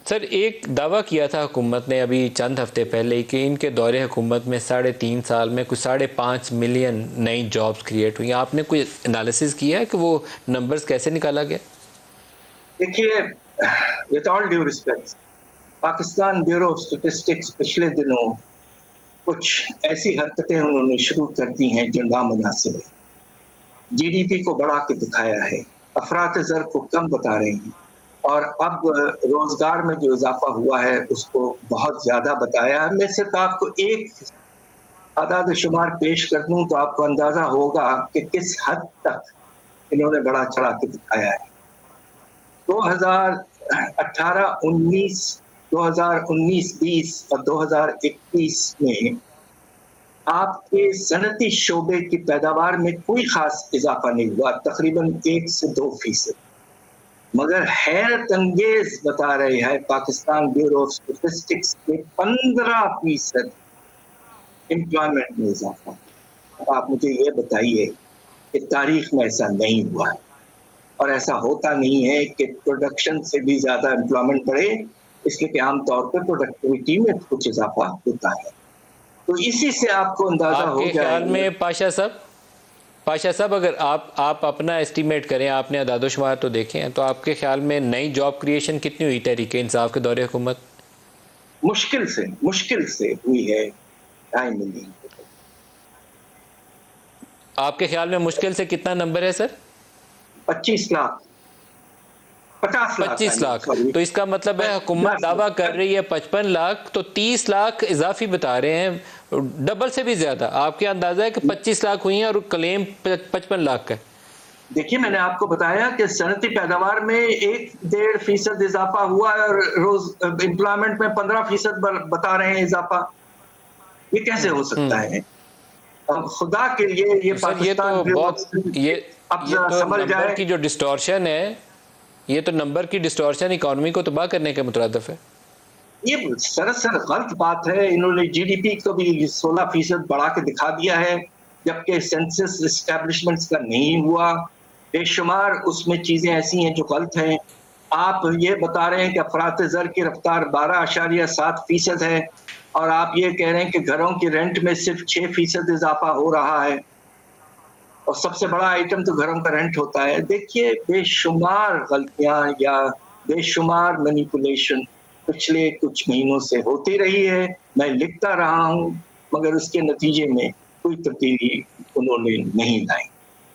سر ایک دعویٰ کیا تھا حکومت نے ابھی چند ہفتے پہلے کہ ان کے دور حکومت میں 3.5 سال میں کچھ 5.5 ملین نئی جابز کریٹ ہوئی. آپ نے کوئی انالیسز کیا ہے کہ وہ نمبرز کیسے نکالا گیا؟ دیکھیے، with all due respect, Pakistan bureau of statistics پچھلے دنوں کچھ ایسی حرکتیں انہوں نے شروع کر دی ہیں جو نامناسب ہے. جی ڈی پی کو بڑھا کے دکھایا ہے، افراط زر کو کم بتا رہے ہیں، اور اب روزگار میں جو اضافہ ہوا ہے اس کو بہت زیادہ بتایا ہے. میں صرف آپ کو ایک اعداد و شمار پیش کر دوں تو آپ کو اندازہ ہوگا کہ کس حد تک انہوں نے بڑا چڑھا کے دکھایا ہے. 2018-19 2019-20 اور 2021 میں آپ کے صنعتی شعبے کی پیداوار میں کوئی خاص اضافہ نہیں ہوا، تقریباً 1 سے 2%. مگر حیرت انگیز بتا رہے ہیں پاکستان بیورو آف اسٹیٹسٹکس کے 15% امپلائمنٹ میں اضافہ. آپ مجھے یہ بتائیے کہ تاریخ میں ایسا نہیں ہوا ہے، اور ایسا ہوتا نہیں ہے کہ پروڈکشن سے بھی زیادہ امپلائمنٹ بڑھے، اس لیے کہ عام طور پہ پروڈکٹیوٹی میں کچھ اضافہ ہوتا ہے. تو اسی سے آپ کو اندازہ آپ ہو کے جائے خیال میں پاشا صاحب اگر آپ اپنا ایسٹیمیٹ کریں، آپ نے اعداد و شمار تو دیکھے ہیں، تو آپ کے خیال میں نئی جاب کریشن کتنی ہوئی تحریک انصاف کے دور حکومت؟ مشکل سے ہوئی ہے 2.5 ملین. آپ کے خیال میں مشکل سے کتنا نمبر ہے سر؟ 25 لاکھ 50 لاکھ 25 لاکھ. تو اس کا مطلب ہے حکومت دعویٰ کر رہی ہے 55 لاکھ، تو 30 لاکھ اضافی بتا رہے ہیں، ڈبل سے بھی زیادہ. آپ کا اندازہ ہے کہ 25 لاکھ ہوئی ہیں اور کلیم 55 لاکھ کا ہے. دیکھیے، میں نے آپ کو بتایا کہ صنعتی پیداوار میں 1.5% اضافہ ہوا ہے، اور روز امپلائمنٹ میں 15% بتا رہے ہیں اضافہ. یہ کیسے ہو سکتا ہے؟ خدا کے لیے یہ سر یہ تو پاکستان اب یہ ذرا تو سنبھل نمبر جائے. کی جو ڈسٹورشن ہے، یہ تو نمبر کی ڈسٹورشن اکانومی کو تباہ کرنے کے مترادف ہے. یہ سراسر غلط بات ہے. انہوں نے جی ڈی پی کو بھی 16% بڑھا کے دکھا دیا ہے، جبکہ سینسس اسٹیبلشمنٹس کا نہیں ہوا. بے شمار اس میں چیزیں ایسی ہیں جو غلط ہیں. آپ یہ بتا رہے ہیں کہ افراط زر کی رفتار 12.7% ہے، اور آپ یہ کہہ رہے ہیں کہ گھروں کی رینٹ میں صرف 6% اضافہ ہو رہا ہے، اور سب سے بڑا آئٹم تو گھروں کا رینٹ ہوتا ہے. دیکھیے، بے شمار غلطیاں یا بے شمار مینیپولیشن پچھلے کچھ مہینوں سے ہوتی رہی ہے. میں لکھتا رہا ہوں، مگر اس کے نتیجے میں کوئی تبدیلی انہوں نے نہیں لائی.